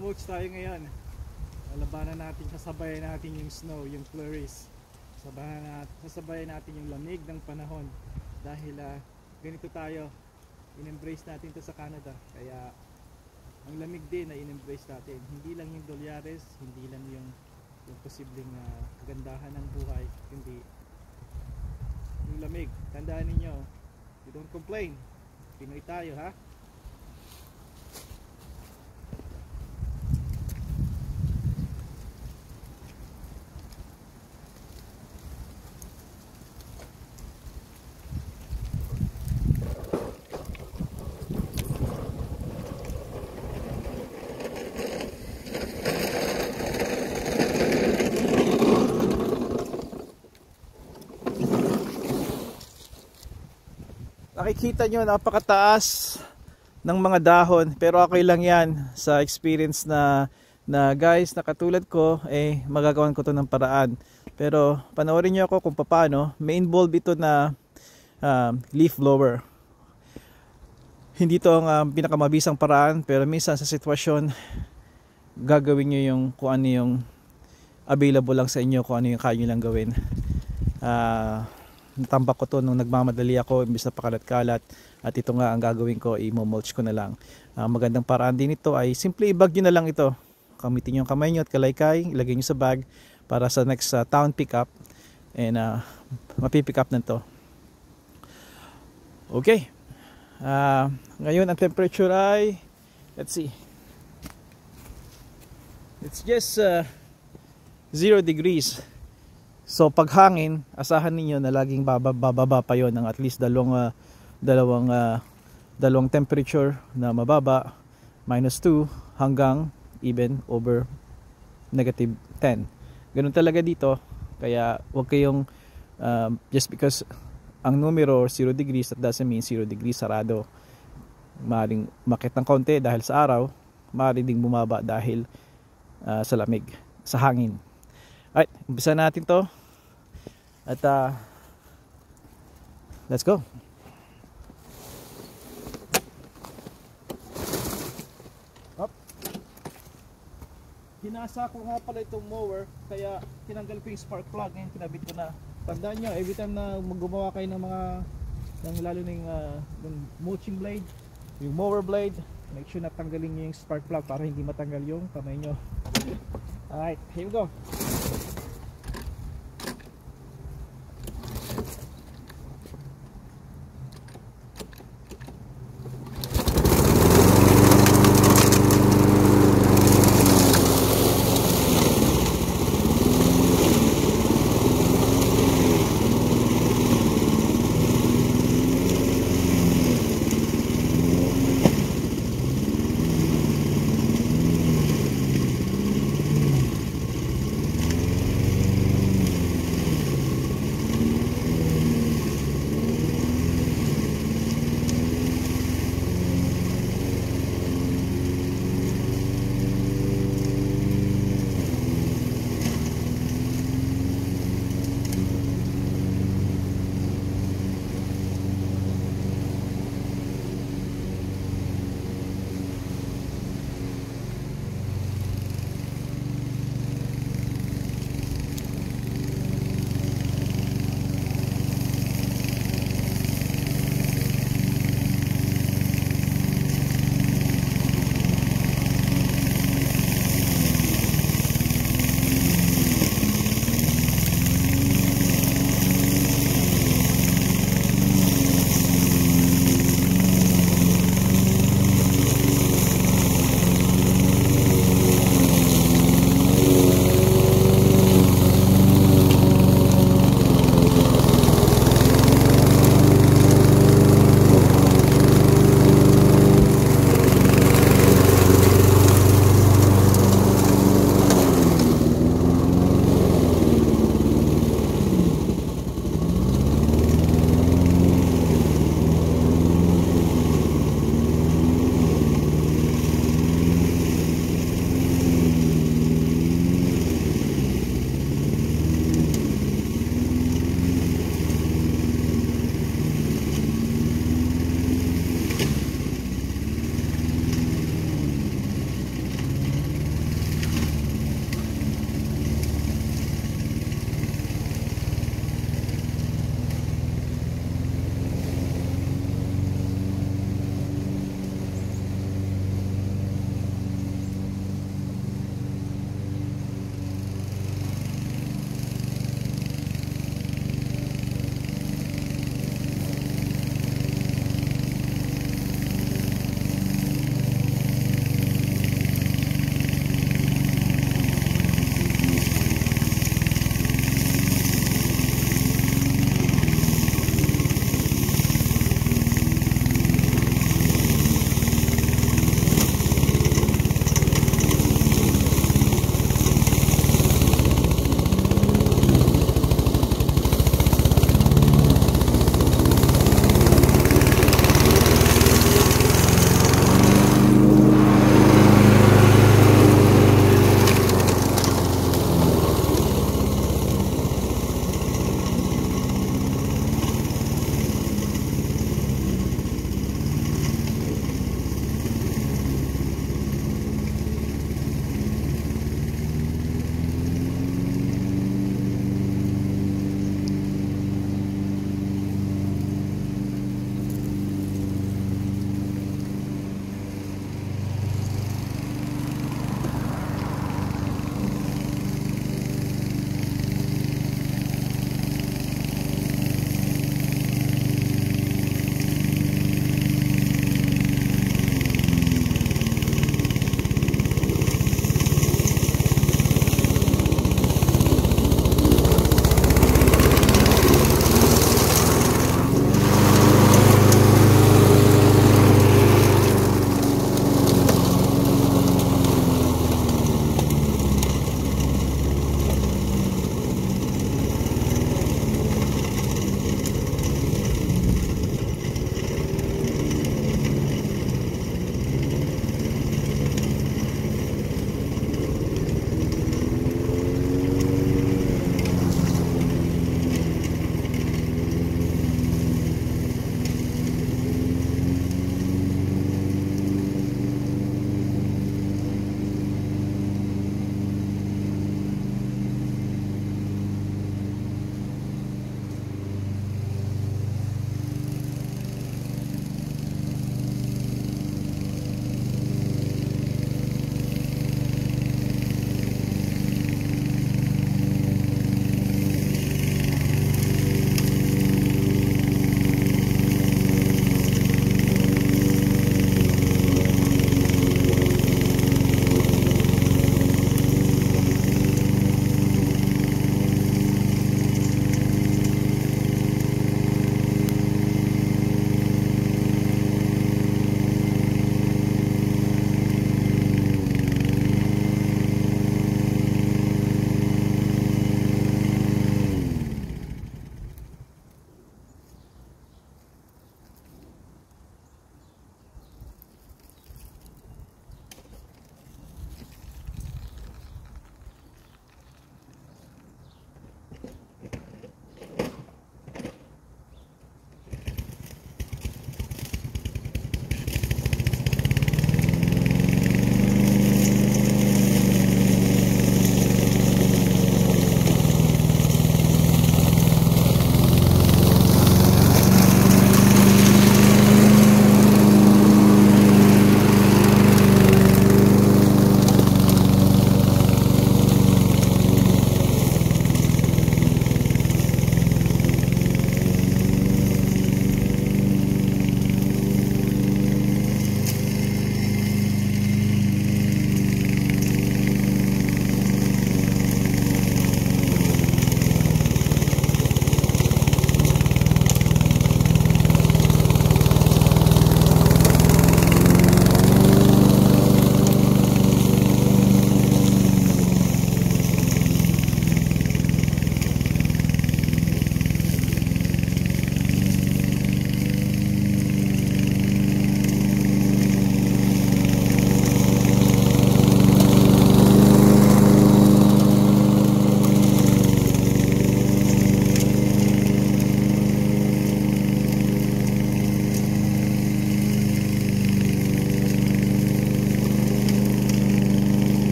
Magmo-mulch tayo ngayon. Lalabanan natin, sasabayan natin yung snow, yung flurries. Sasabayan natin yung lamig ng panahon. Dahil ganito tayo, in-embrace natin to sa Canada. Kaya ang lamig din na in-embrace natin. Hindi lang yung dolyares, hindi lang yung posibleng kagandahan ng buhay, hindi yung lamig. Tandaan ninyo, you don't complain. Pinoy tayo, ha? Nakikita nyo, napakataas ng mga dahon, pero okay lang yan sa experience na guys na katulad ko, magagawan ko to ng paraan. Pero panoorin nyo ako kung paano. May involve ito na leaf blower. Hindi to ang pinakamabisang paraan, pero minsan sa sitwasyon gagawin nyo yung kung ano yung available lang sa inyo, kung ano yung kaya nyo lang gawin. Natambak ko to nung nagmamadali ako, imbis na pakalat-kalat, at ito nga ang gagawin ko, i-mulch ko na lang. Magandang paraan din ito ay simple i-bag nyo na lang ito. Kamitin yung kamay nyo at kalaykay, ilagay nyo sa bag para sa next town pickup, and mapipick up na to. Okay, ngayon ang temperature ay, let's see, it's just 0 degrees. So paghangin, asahan niyo na laging bababa pa yon ng at least dalawang temperature na mababa, -2 hanggang even over -10. Ganun talaga dito. Kaya wag kayong just because ang numero 0 degrees, that doesn't mean 0 degrees sarado. Maaaring makit ng konti dahil sa araw, maaari ding bumaba dahil sa lamig, sa hangin. Alright, umpisa natin to. At let's go. Up. Hinasa ko nga pala itong mower, kaya tinanggal ko yung spark plug. Ngayon kinabit ko na. Tandaan nyo, every time na gumawa kayo ng mga lalo na yung mulching blade, yung mower blade, make sure na tanggalin nyo yung spark plug para hindi matanggal yung kamay nyo. Alright, here we go.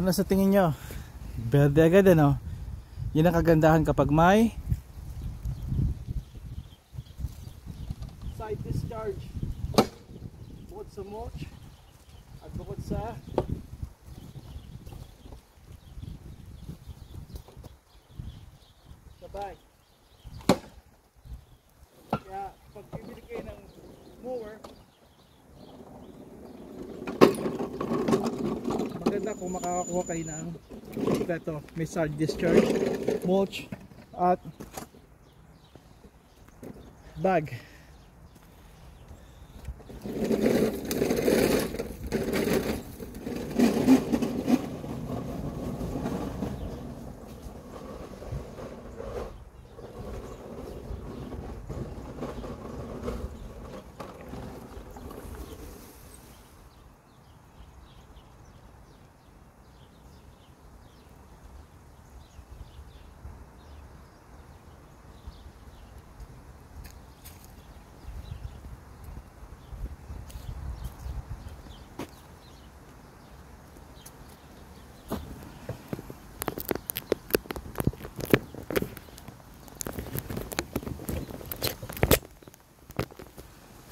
Ano sa tingin nyo? Berde agad ano? Yun ang kagandahan kapag may side discharge. Bukod sa mulch at bukod sa sabay. Kaya pag bibili kayo ng mower, maganda kung makakakuha kayo ng ito, may side discharge, mulch at bag.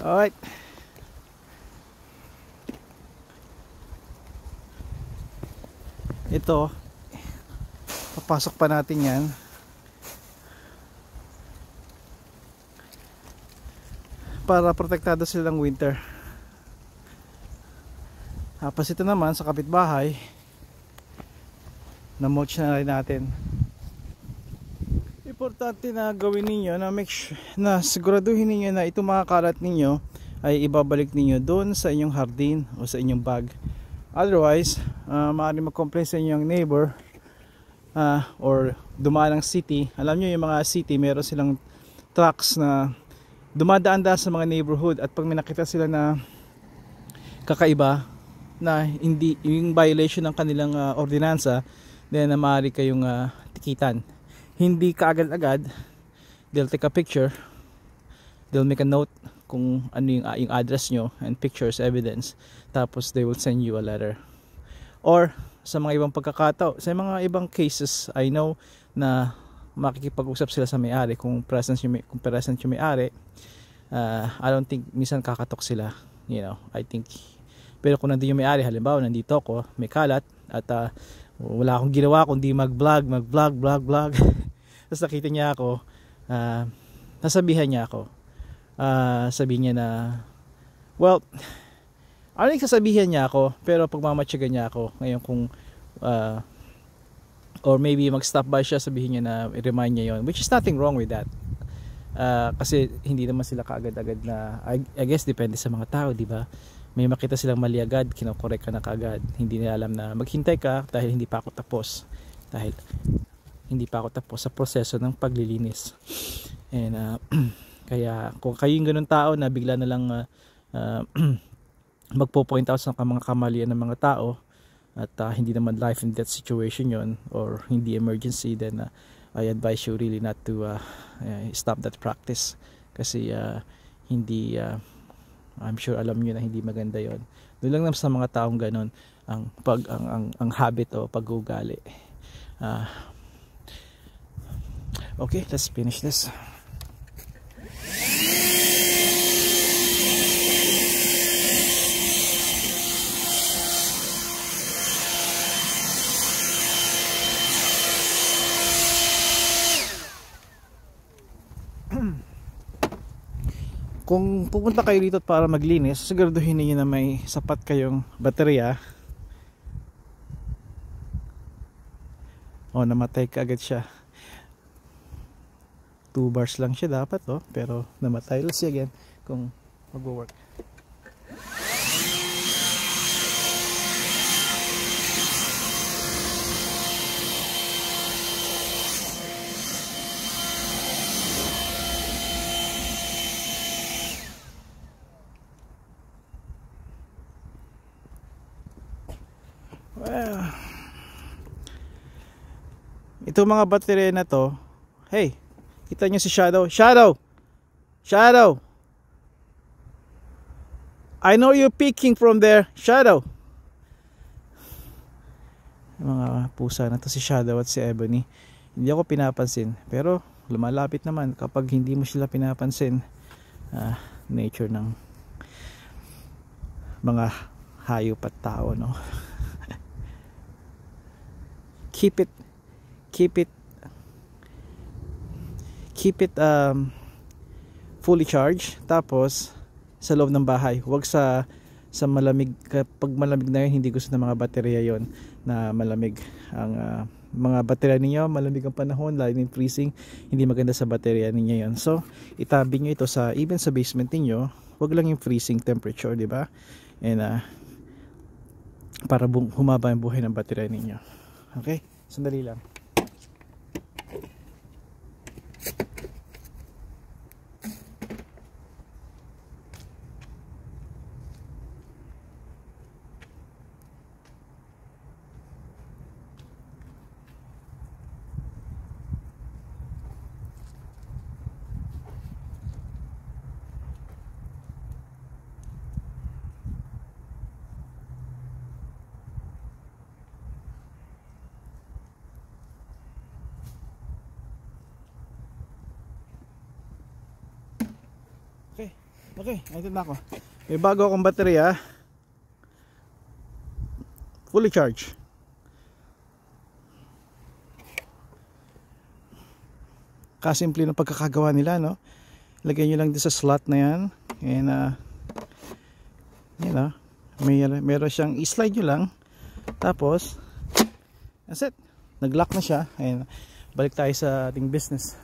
Alright. Ito, papasok pa natin yan. Para protektado silang winter. Tapos ito naman sa kapitbahay, na-mulch na rin natin. Importante na gawin ninyo na na siguraduhin ninyo na itong mga kalat ninyo ay ibabalik ninyo doon sa inyong hardin o sa inyong bag. Otherwise, maaaring mag-complain sa inyong neighbor or dumaan ng city. Alam nyo yung mga city, meron silang trucks na dumadaan-daan sa mga neighborhood, at pag may nakita sila na kakaiba na hindi yung violation ng kanilang ordinansa, then maaari kayong tikitan. Hindi kaagad-agad, they'll take a picture, they'll make a note kung ano yung address nyo and pictures evidence, tapos they will send you a letter. Or sa mga ibang pagkakataon, sa mga ibang cases, I know na makikipag-usap sila sa may-ari kung present yung may-ari. I don't think minsan kakatok sila, you know, I think. Pero kung nandun yung may-ari, halimbawa nandito ako, may kalat, at wala akong ginawa kundi mag-vlog tapos nakita niya ako, nasabihan niya ako, sabihin niya na, well, I think sasabihan niya ako, pero pagmamatyagan niya ako ngayon kung or maybe mag-stop by siya, sabihin niya na i-remind niya yon, which is nothing wrong with that. Kasi hindi naman sila kaagad-agad na, I guess depende sa mga tao, di ba? May makita silang mali agad, kinokorek ka na kaagad. Hindi nila alam na maghintay ka dahil hindi pa ako tapos sa proseso ng paglilinis. And kaya kung kayo yung ganun tao na bigla na lang magpo-point out sa mga kamalian ng mga tao, at hindi naman life and death situation yon or hindi emergency, then I advise you really not to stop that practice, kasi hindi I'm sure alam niyo na hindi maganda yon. Doon lang naman sa mga taong ganun ang habit o pag-uugali. Okay, let's finish this. Kung pupunta kayo dito para maglinis, siguraduhin niyo na may sapat kayong baterya. O, namatay ka agad siya. 2 bars lang siya dapat, oh, pero namatay. Let's see again kung mag-work. Well, itong mga baterya na to, hey, kita nyo si Shadow. Shadow, I know you're peeking from there. Shadow, Yung mga pusa na to, si Shadow at si Ebony. Hindi ako pinapansin, pero lumalapit naman kapag hindi mo sila pinapansin. Nature ng mga hayop at tao, no? keep it keep it keep it fully charged, tapos sa loob ng bahay, huwag sa malamig. Kapag malamig na yun, hindi gusto ng mga baterya yon na malamig. Ang mga baterya ninyo, malamig ang panahon, lalo yung freezing, hindi maganda sa baterya ninyo yon. So itabi nyo ito sa, even sa basement niyo, huwag lang yung freezing temperature, di ba? And para humaba yung buhay ng baterya ninyo. Okay, sandali lang. Okay, ito na ako. May bago akong baterya, fully charged. Kasimple ng pagkakagawa nila, no? Lagay nyo lang din sa slot na yan. And yan, meron siyang i-slide nyo lang. Tapos that's it, nag-lock na siya. And balik tayo sa ating business.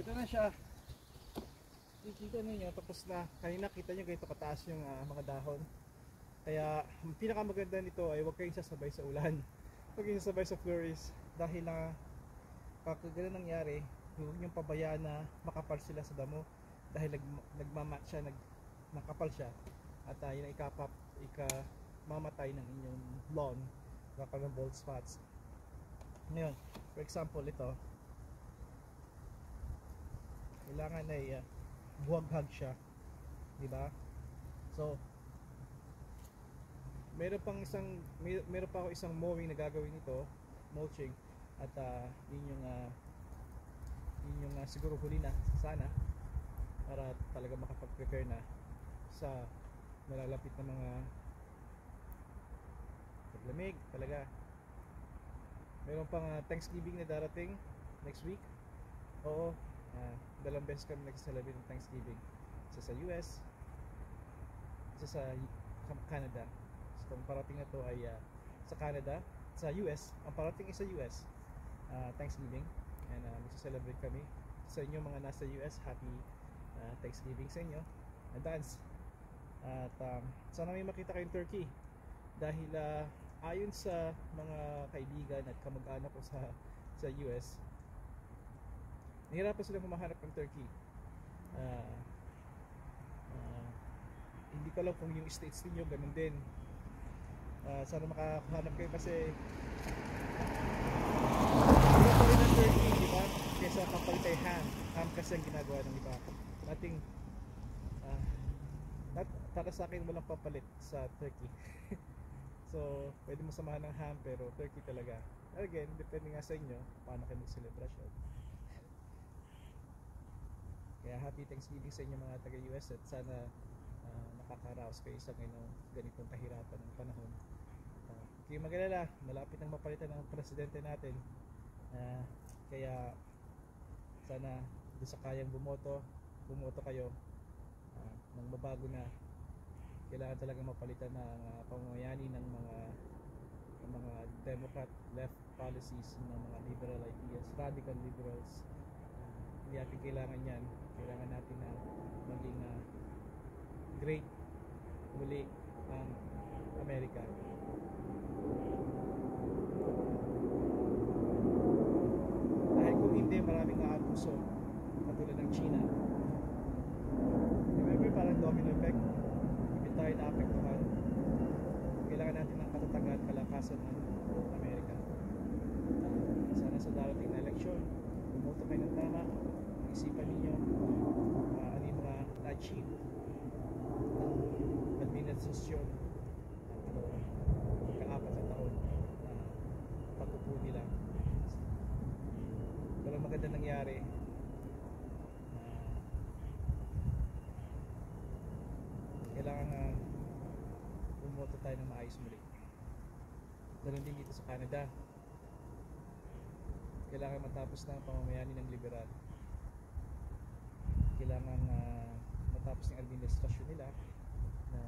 Ito na siya. Kikita ninyo, tapos na. Kanina kita nyo ganito kataas yung mga dahon. Kaya ang pinakamaganda nito ay huwag kayong sasabay sa ulan. Huwag kayong sasabay sa flurries. Dahil kapag ganun nangyari, huwag nyo pabayaan na makapal sila sa damo. Dahil nagmamat siya, nakapal siya. At yun ang ikamamatay ng inyong lawn. Kapag ng bald spots. Ngayon, for example, ito. Kailangan ay buwag-hag siya, di ba? So meron pa ako isang mowing na gagawin nito, mulching, at yun yung siguro huli na sana, para talaga makapag-prepare na sa nalalapit na mga paglamig talaga. Meron pang Thanksgiving na darating next week. Oo, dalawang beses kami nag-celebrate ng Thanksgiving. Isa sa US, isa sa Canada. So ang parating na to ay sa Canada, sa US. Ang parating is sa US, Thanksgiving. And mag-celebrate kami. Sa inyo mga nasa US, happy Thanksgiving sa inyo. Advance. At sana may makita kayong turkey. Dahil ayon sa mga kaibigan at kamag-anak ko sa US, nahirapan silang humahanap ng turkey. Hindi ko alam kung yung states niyo ganun din. Sana makahanap kayo kasi mura pa rin ang turkey, di ba? Kesa kapal kay ham ham kasi ang ginagawa ng iba. Nothing, ah, para sa akin walang papalit sa turkey. So pwede mo samahan ng ham pero turkey talaga. Again, depende nga sa inyo paano kayo mag-celebration. Kaya happy Thanksgiving sa inyo mga taga-US at sana nakakaraos kayo sa ganitong kahirapan ng panahon. Huwag kayong mag-alala, malapit nang mapalitan ng presidente natin. Kaya sana doon sa kayang bumoto kayo nang mabago na. Kailangan talaga mapalitan ng pamamayani ng mga Democrat left policies, ng mga liberal ideas, radical liberals. Hindi natin kailangan yan. Kailangan natin na maging great muli ang Amerika. Dahil kung hindi, maraming aabuso katulad ng China. Remember, parang domino effect. Hindi tayo naapektuhan. Kailangan natin ng katatagan, kalakasan ng Amerika. Sana sa darating na eleksyon, bumoto kayo ng tama, isipan ninyo ano yung mga na-achieve ng administrasyon ka-apat na taon na pag-upo nila. Walang maganda nangyari. Kailangan bumoto tayo ng maayos muli. Ganun din dito sa Canada. Kailangan matapos na ang pamamayani ng liberal. Kailangan matapos ng administrasyon nila na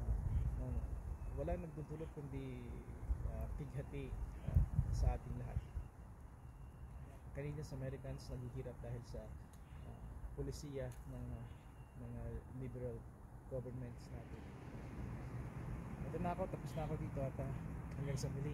wala nagdudulot kundi pighati sa ating lahat. Kanina sa Americans naghihirap dahil sa polisiya ng liberal governments natin. Ito na ako, tapos na ako dito at hanggang sa muli.